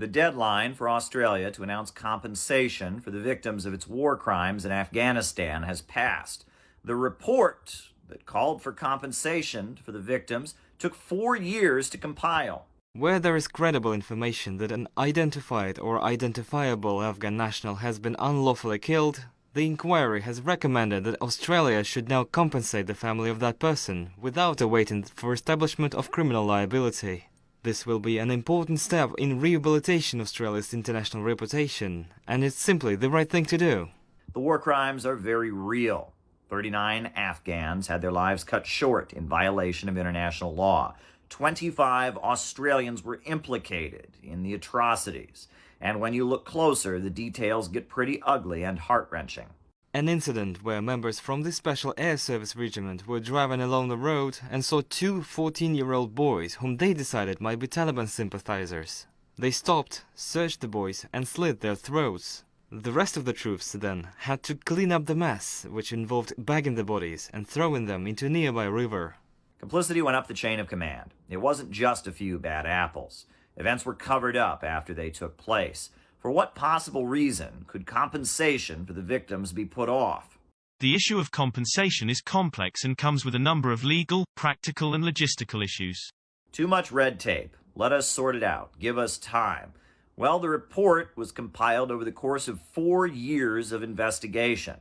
The deadline for Australia to announce compensation for the victims of its war crimes in Afghanistan has passed. The report that called for compensation for the victims took 4 years to compile. Where there is credible information that an identified or identifiable Afghan national has been unlawfully killed, the inquiry has recommended that Australia should now compensate the family of that person without awaiting for establishment of criminal liability. This will be an important step in rehabilitation of Australia's international reputation, and it's simply the right thing to do. The war crimes are very real. 39 Afghans had their lives cut short in violation of international law. 25 Australians were implicated in the atrocities. And when you look closer, the details get pretty ugly and heart-wrenching. An incident where members from the Special Air Service Regiment were driving along the road and saw two 14-year-old boys whom they decided might be Taliban sympathizers. They stopped, searched the boys, and slit their throats. The rest of the troops then had to clean up the mess, which involved bagging the bodies and throwing them into a nearby river. Complicity went up the chain of command. It wasn't just a few bad apples. Events were covered up after they took place. For what possible reason could compensation for the victims be put off? The issue of compensation is complex and comes with a number of legal, practical, and logistical issues. Too much red tape. Let us sort it out. Give us time. Well, the report was compiled over the course of 4 years of investigation.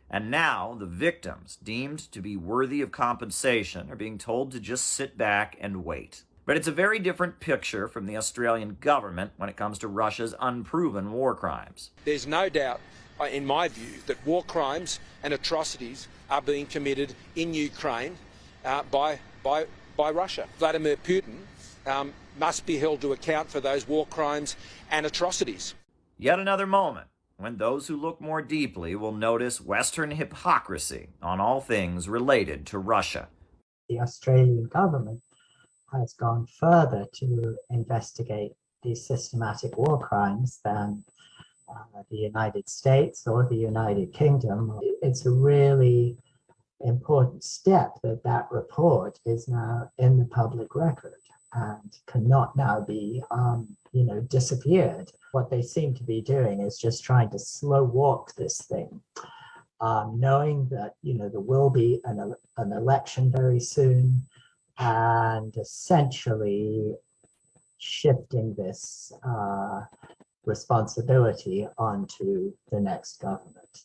And now the victims, deemed to be worthy of compensation, are being told to just sit back and wait. But it's a very different picture from the Australian government when it comes to Russia's unproven war crimes. There's no doubt, in my view, that war crimes and atrocities are being committed in Ukraine by Russia. Vladimir Putin must be held to account for those war crimes and atrocities. Yet another moment when those who look more deeply will notice Western hypocrisy on all things related to Russia. The Australian government has gone further to investigate these systematic war crimes than the United States or the United Kingdom. It's a really important step that that report is now in the public record and cannot now be disappeared. What they seem to be doing is just trying to slow walk this thing, knowing that there will be an election very soon, and essentially shifting this responsibility onto the next government.